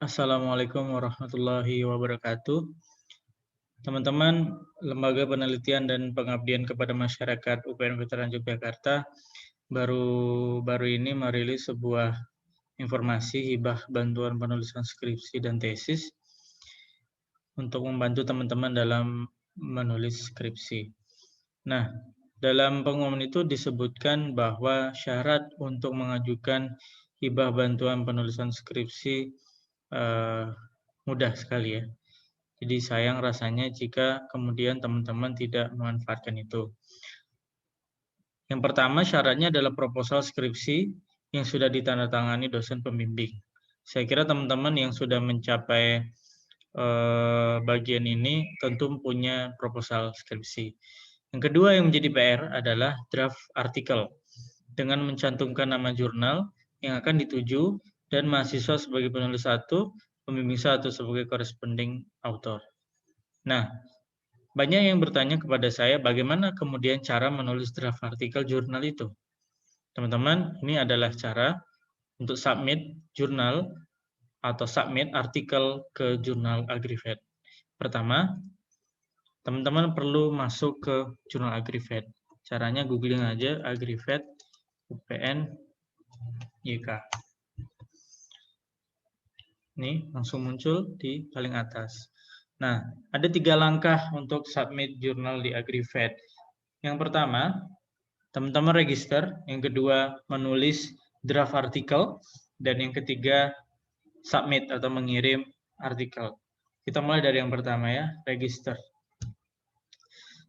Assalamualaikum warahmatullahi wabarakatuh. Teman-teman, Lembaga Penelitian dan Pengabdian kepada Masyarakat UPN Veteran Yogyakarta baru ini merilis sebuah informasi hibah bantuan penulisan skripsi dan tesis untuk membantu teman-teman dalam menulis skripsi. Nah, dalam pengumuman itu disebutkan bahwa syarat untuk mengajukan hibah bantuan penulisan skripsi mudah sekali ya. Jadi sayang rasanya jika kemudian teman-teman tidak memanfaatkan itu. Yang pertama syaratnya adalah proposal skripsi yang sudah ditandatangani dosen pembimbing. Saya kira teman-teman yang sudah mencapai bagian ini tentu punya proposal skripsi. Yang kedua yang menjadi PR adalah draft artikel dengan mencantumkan nama jurnal yang akan dituju dan mahasiswa sebagai penulis satu, pembimbing satu sebagai corresponding author. Nah, banyak yang bertanya kepada saya bagaimana kemudian cara menulis draft artikel jurnal itu. Teman-teman, ini adalah cara untuk submit jurnal atau submit artikel ke jurnal Agrifed. Pertama, teman-teman perlu masuk ke jurnal Agrifed. Caranya googling aja Agrifed UPN YK. Ini langsung muncul di paling atas. Nah, ada 3 langkah untuk submit jurnal di Agrifed. Yang pertama, teman-teman register. Yang kedua, menulis draft artikel. Dan yang ketiga, submit atau mengirim artikel. Kita mulai dari yang pertama ya, register.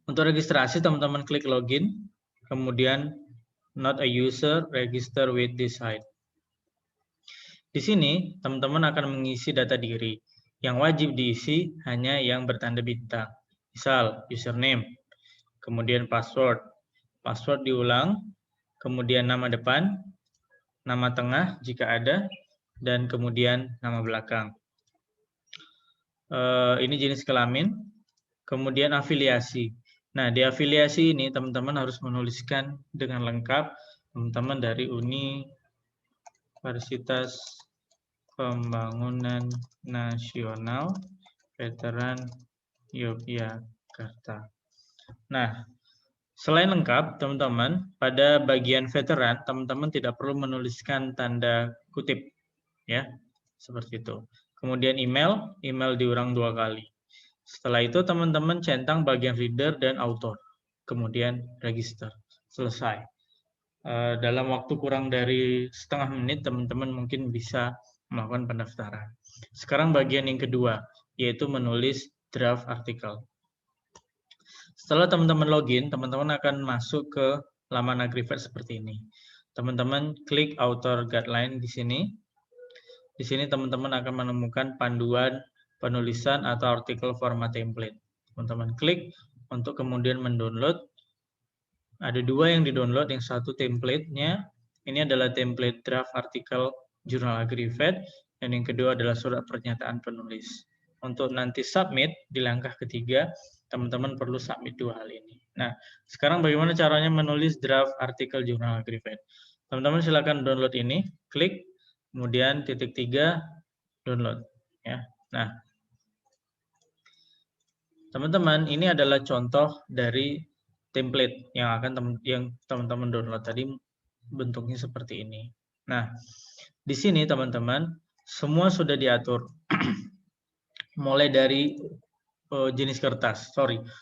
Untuk registrasi, teman-teman klik login. Kemudian, not a user, register with this site. Di sini, teman-teman akan mengisi data diri. Yang wajib diisi hanya yang bertanda bintang. Misal, username, kemudian password. Password diulang, kemudian nama depan, nama tengah jika ada, dan kemudian nama belakang. Ini jenis kelamin, kemudian afiliasi. Nah, di afiliasi ini teman-teman harus menuliskan dengan lengkap, teman-teman dari Universitas Pembangunan Nasional Veteran Yogyakarta. Nah, selain lengkap, teman-teman, pada bagian veteran, teman-teman tidak perlu menuliskan tanda kutip, ya, seperti itu. Kemudian email diulang 2 kali. Setelah itu, teman-teman centang bagian reader dan author. Kemudian register. Selesai. Dalam waktu kurang dari setengah menit, teman-teman mungkin bisa melakukan pendaftaran. Sekarang bagian yang kedua, yaitu menulis draft artikel. Setelah teman-teman login, teman-teman akan masuk ke laman Agrifed seperti ini. Teman-teman klik author guideline di sini. Di sini teman-teman akan menemukan panduan penulisan atau artikel format template. Teman-teman klik untuk kemudian mendownload. Ada 2 yang di-download, yang satu template-nya. Ini adalah template draft artikel jurnal Agrifed, dan yang kedua adalah surat pernyataan penulis. Untuk nanti submit di langkah ketiga, teman-teman perlu submit 2 hal ini. Nah, sekarang bagaimana caranya menulis draft artikel jurnal Agrifed? Teman-teman silakan download ini, klik, kemudian titik 3, download. Ya. Nah, teman-teman, ini adalah contoh dari template yang teman-teman download tadi, bentuknya seperti ini. Nah, di sini teman-teman semua sudah diatur. Mulai dari jenis kertas,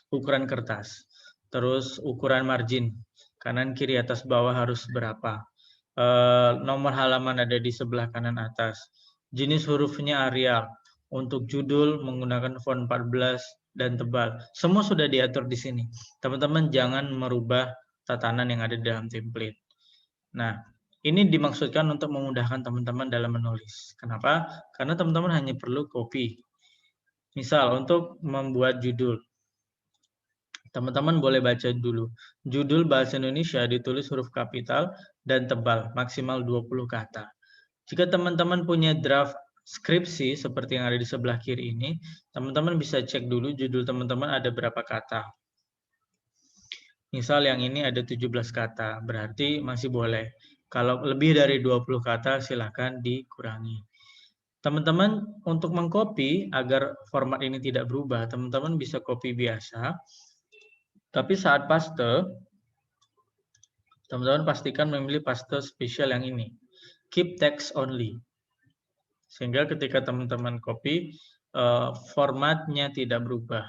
ukuran kertas. Terus ukuran margin, kanan kiri atas bawah harus berapa. Nomor halaman ada di sebelah kanan atas. Jenis hurufnya Arial. Untuk judul menggunakan font 14 dan tebal. Semua sudah diatur di sini. Teman-teman jangan merubah tatanan yang ada di dalam template. Nah, ini dimaksudkan untuk memudahkan teman-teman dalam menulis. Kenapa? Karena teman-teman hanya perlu copy. Misal, untuk membuat judul. Teman-teman boleh baca dulu. Judul bahasa Indonesia ditulis huruf kapital dan tebal, maksimal 20 kata. Jika teman-teman punya draft skripsi seperti yang ada di sebelah kiri ini, teman-teman bisa cek dulu judul teman-teman ada berapa kata. Misal yang ini ada 17 kata, berarti masih boleh. Kalau lebih dari 20 kata, silakan dikurangi. Teman-teman untuk mengcopy agar format ini tidak berubah, teman-teman bisa copy biasa. Tapi saat paste, teman-teman pastikan memilih paste spesial yang ini. Keep text only. Sehingga ketika teman-teman copy, formatnya tidak berubah.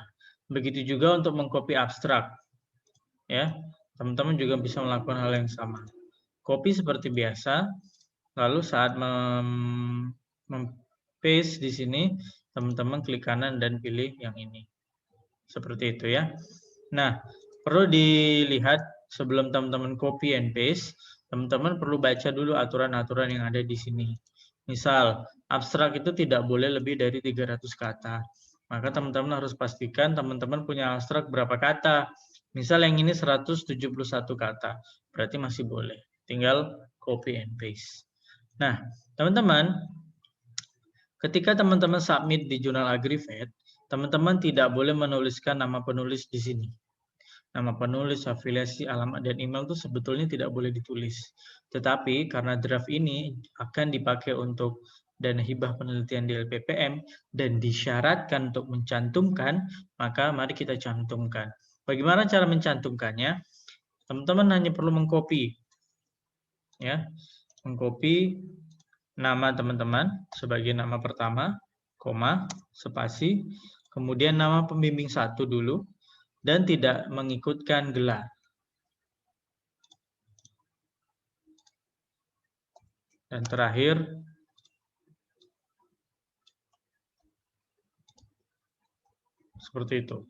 Begitu juga untuk mengcopy abstrak. Ya, teman-teman juga bisa melakukan hal yang sama. Copy seperti biasa, lalu saat paste di sini, teman-teman klik kanan dan pilih yang ini. Seperti itu ya. Nah, perlu dilihat sebelum teman-teman copy and paste, teman-teman perlu baca dulu aturan-aturan yang ada di sini. Misal, abstrak itu tidak boleh lebih dari 300 kata. Maka teman-teman harus pastikan teman-teman punya abstrak berapa kata. Misal yang ini 171 kata, berarti masih boleh. Tinggal copy and paste. Nah, teman-teman, ketika teman-teman submit di jurnal Agrifed, teman-teman tidak boleh menuliskan nama penulis di sini. Nama penulis, afiliasi, alamat, dan email itu sebetulnya tidak boleh ditulis. Tetapi karena draft ini akan dipakai untuk dana hibah penelitian di LPPM dan disyaratkan untuk mencantumkan, maka mari kita cantumkan. Bagaimana cara mencantumkannya? Teman-teman hanya perlu mengcopy, ya, mengcopy nama teman-teman sebagai nama pertama, koma, spasi, kemudian nama pembimbing 1 dulu, dan tidak mengikutkan gelar. Dan terakhir, seperti itu.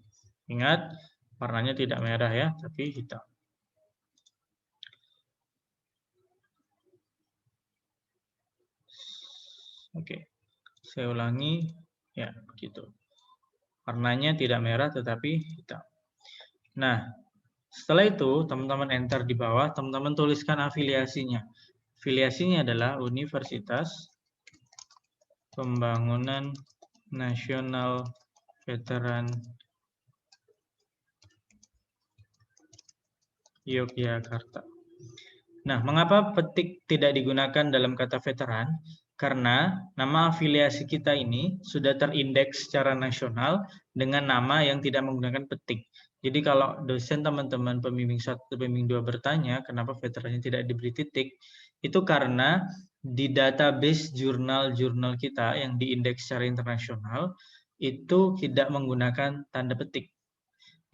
Ingat, warnanya tidak merah ya, tapi hitam. Oke, saya ulangi, ya begitu. Warnanya tidak merah tetapi hitam. Nah, setelah itu teman-teman enter di bawah, teman-teman tuliskan afiliasinya. Afiliasinya adalah Universitas Pembangunan Nasional Veteran Yogyakarta. Nah, mengapa petik tidak digunakan dalam kata veteran? Karena nama afiliasi kita ini sudah terindeks secara nasional dengan nama yang tidak menggunakan petik. Jadi kalau dosen teman-teman pembimbing 1 atau pembimbing 2 bertanya kenapa veterannya tidak diberi titik, itu karena di database jurnal-jurnal kita yang diindeks secara internasional itu tidak menggunakan tanda petik.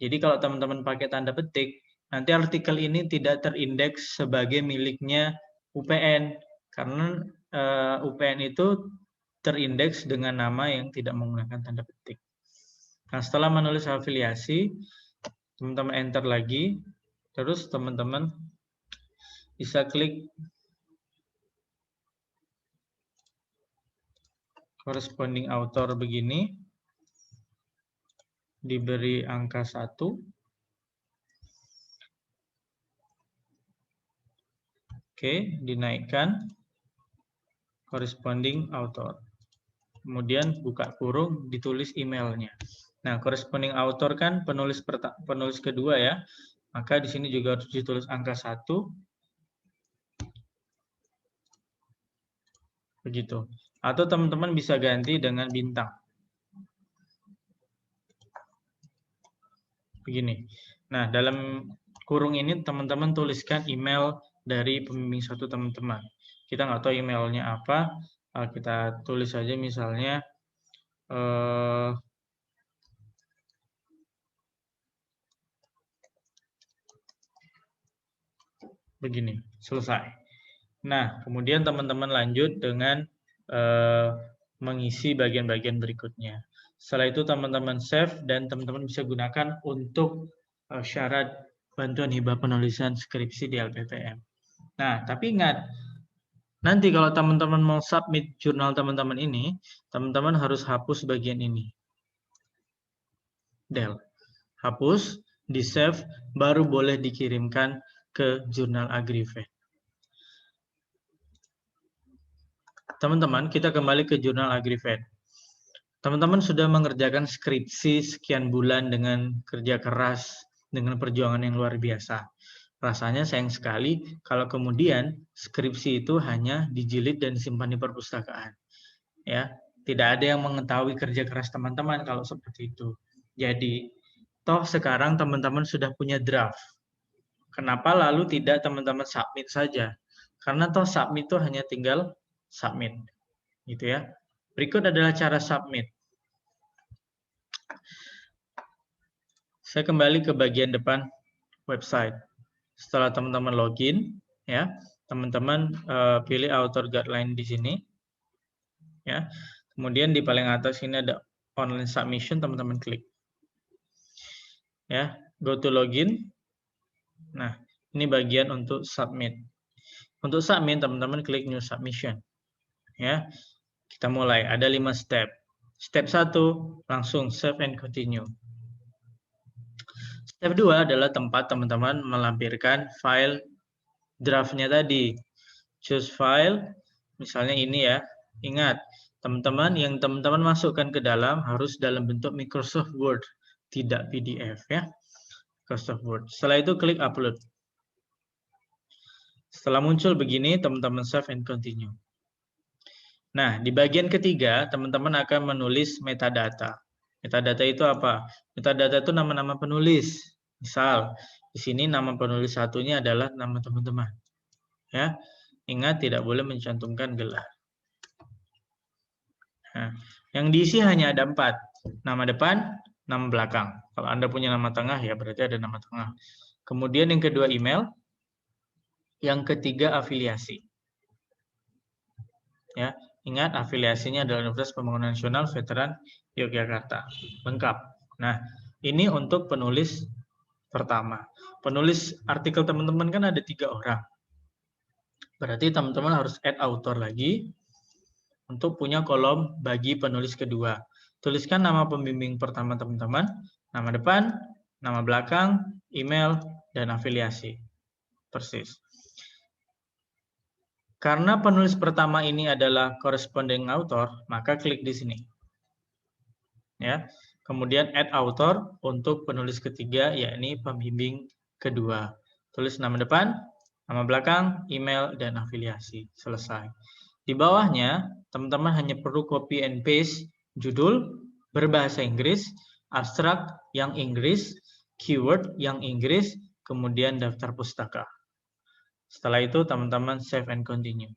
Jadi kalau teman-teman pakai tanda petik, nanti artikel ini tidak terindeks sebagai miliknya UPN karena UPN itu terindeks dengan nama yang tidak menggunakan tanda petik. Nah, setelah menulis afiliasi, teman-teman enter lagi, terus teman-teman bisa klik corresponding author begini, diberi angka 1. Oke, dinaikkan corresponding author. Kemudian buka kurung, ditulis emailnya. Nah, corresponding author kan penulis kedua ya. Maka di sini juga harus ditulis angka 1. Begitu. Atau teman-teman bisa ganti dengan bintang. Begini. Nah, dalam kurung ini teman-teman tuliskan email dari pembimbing 1 teman-teman. Kita nggak tahu emailnya apa, kita tulis saja misalnya begini, selesai. Nah, kemudian teman-teman lanjut dengan mengisi bagian-bagian berikutnya. Setelah itu teman-teman save dan teman-teman bisa gunakan untuk syarat bantuan hibah penulisan skripsi di LPPM. Nah, tapi ingat, nanti kalau teman-teman mau submit jurnal teman-teman ini, teman-teman harus hapus bagian ini. Del. Hapus, di-save, baru boleh dikirimkan ke jurnal Agrifed. Teman-teman, kita kembali ke jurnal Agrifed. Teman-teman sudah mengerjakan skripsi sekian bulan dengan kerja keras, dengan perjuangan yang luar biasa. Rasanya sayang sekali kalau kemudian skripsi itu hanya dijilid dan disimpan di perpustakaan. Ya, tidak ada yang mengetahui kerja keras teman-teman kalau seperti itu. Jadi, toh sekarang teman-teman sudah punya draft. Kenapa lalu tidak teman-teman submit saja? Karena toh submit itu hanya tinggal submit, gitu ya. Berikut adalah cara submit. Saya kembali ke bagian depan website. Setelah teman-teman login, ya, teman-teman pilih author guideline di sini, ya. Kemudian di paling atas ini ada online submission, teman-teman klik. Ya, go to login. Nah, ini bagian untuk submit. Untuk submit, teman-teman klik new submission. Ya, kita mulai. Ada 5 step. Step 1, langsung save and continue. Step 2 adalah tempat teman-teman melampirkan file draftnya tadi. Choose file, misalnya ini ya. Ingat, teman-teman yang teman-teman masukkan ke dalam harus dalam bentuk Microsoft Word, tidak PDF ya. Microsoft Word. Setelah itu klik upload. Setelah muncul begini, teman-teman save and continue. Nah, di bagian ketiga, teman-teman akan menulis metadata. Metadata itu apa? Metadata itu nama-nama penulis. Misal, di sini nama penulis satunya adalah nama teman-teman. Ya, ingat tidak boleh mencantumkan gelar. Nah, yang diisi hanya ada 4. Nama depan, nama belakang. Kalau Anda punya nama tengah, ya berarti ada nama tengah. Kemudian yang kedua email. Yang ketiga afiliasi. Ya, ingat afiliasinya adalah Universitas Pembangunan Nasional Veteran Yogyakarta. Lengkap. Nah, ini untuk penulis pertama. Penulis artikel teman-teman kan ada 3 orang. Berarti teman-teman harus add author lagi untuk punya kolom bagi penulis kedua. Tuliskan nama pembimbing pertama teman-teman, nama depan, nama belakang, email, dan afiliasi. Persis. Karena penulis pertama ini adalah corresponding author, maka klik di sini. Ya. Kemudian add author untuk penulis ketiga, yakni pembimbing kedua. Tulis nama depan, nama belakang, email, dan afiliasi. Selesai. Di bawahnya, teman-teman hanya perlu copy and paste judul berbahasa Inggris, abstrak yang Inggris, keyword yang Inggris, kemudian daftar pustaka. Setelah itu, teman-teman save and continue.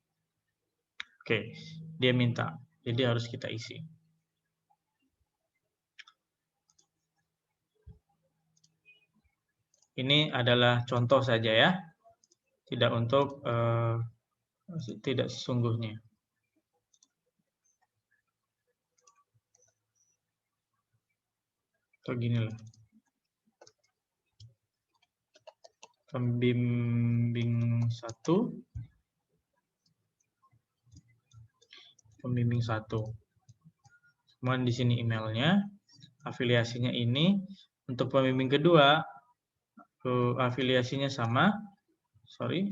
Oke, dia minta. Jadi harus kita isi. Ini adalah contoh saja ya, tidak untuk tidak sesungguhnya. Atau gini lah. Pembimbing 1. Pembimbing 1. Kemudian di sini emailnya, afiliasinya ini. Untuk pembimbing kedua, afiliasinya sama. Sorry.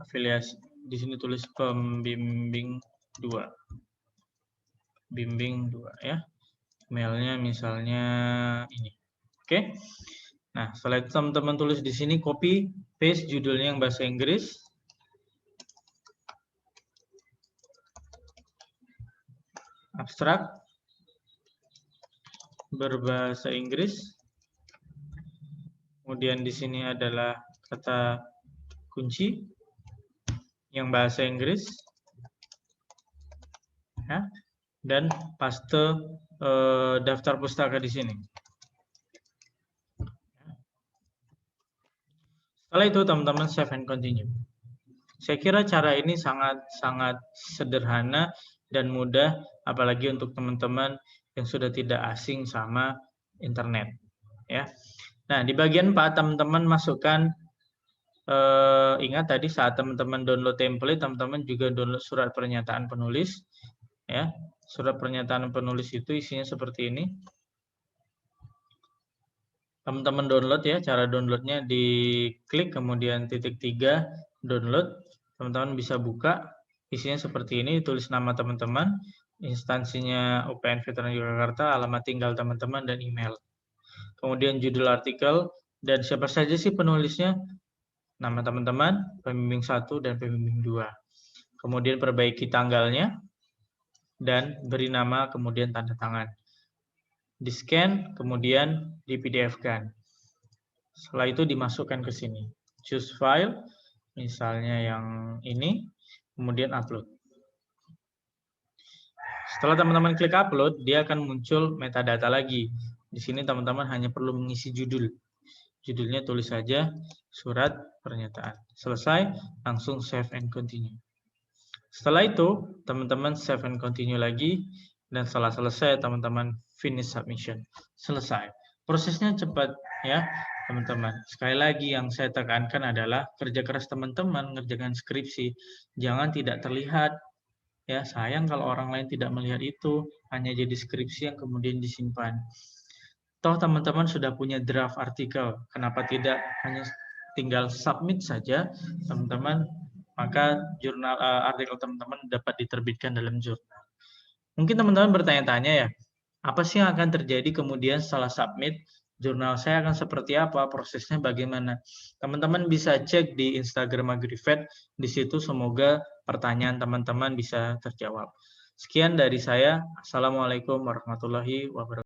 Afiliasi di sini tulis pembimbing 2. Bimbing 2 ya. Emailnya misalnya ini. Oke. Nah, setelah itu teman-teman tulis di sini, copy paste judulnya yang bahasa Inggris. Abstrak berbahasa Inggris. Kemudian di sini adalah kata kunci yang bahasa Inggris. Ya. Dan paste daftar pustaka di sini. Setelah itu teman-teman save and continue. Saya kira cara ini sangat sederhana dan mudah, apalagi untuk teman-teman yang sudah tidak asing sama internet. Ya. Nah, di bagian 4 teman-teman masukkan, ingat tadi saat teman-teman download template, teman-teman juga download surat pernyataan penulis. Ya, surat pernyataan penulis itu isinya seperti ini. Teman-teman download ya, cara downloadnya diklik kemudian titik 3 download. Teman-teman bisa buka, isinya seperti ini, tulis nama teman-teman, instansinya UPN Veteran Yogyakarta, alamat tinggal teman-teman, dan email. Kemudian judul artikel, dan siapa saja sih penulisnya, nama teman-teman, pembimbing 1 dan pembimbing 2. kemudian perbaiki tanggalnya, dan beri nama, kemudian tanda tangan. Di-scan, kemudian di PDF-kan. Setelah itu dimasukkan ke sini. Choose file, misalnya yang ini, kemudian upload. Setelah teman-teman klik upload, dia akan muncul metadata lagi. Di sini teman-teman hanya perlu mengisi judul. Judulnya tulis saja surat pernyataan. Selesai, langsung save and continue. Setelah itu, teman-teman save and continue lagi, dan setelah selesai, teman-teman finish submission. Selesai. Prosesnya cepat ya, teman-teman. Sekali lagi yang saya tekankan adalah kerja keras teman-teman mengerjakan skripsi. Jangan tidak terlihat. Ya, sayang kalau orang lain tidak melihat itu, hanya jadi skripsi yang kemudian disimpan. Toh teman-teman sudah punya draft artikel, kenapa tidak hanya tinggal submit saja, teman-teman, maka jurnal artikel teman-teman dapat diterbitkan dalam jurnal. Mungkin teman-teman bertanya-tanya ya, apa sih yang akan terjadi kemudian setelah submit? Jurnal saya akan seperti apa? Prosesnya bagaimana? Teman-teman bisa cek di Instagram AgriVet, di situ semoga pertanyaan teman-teman bisa terjawab. Sekian dari saya. Assalamualaikum warahmatullahi wabarakatuh.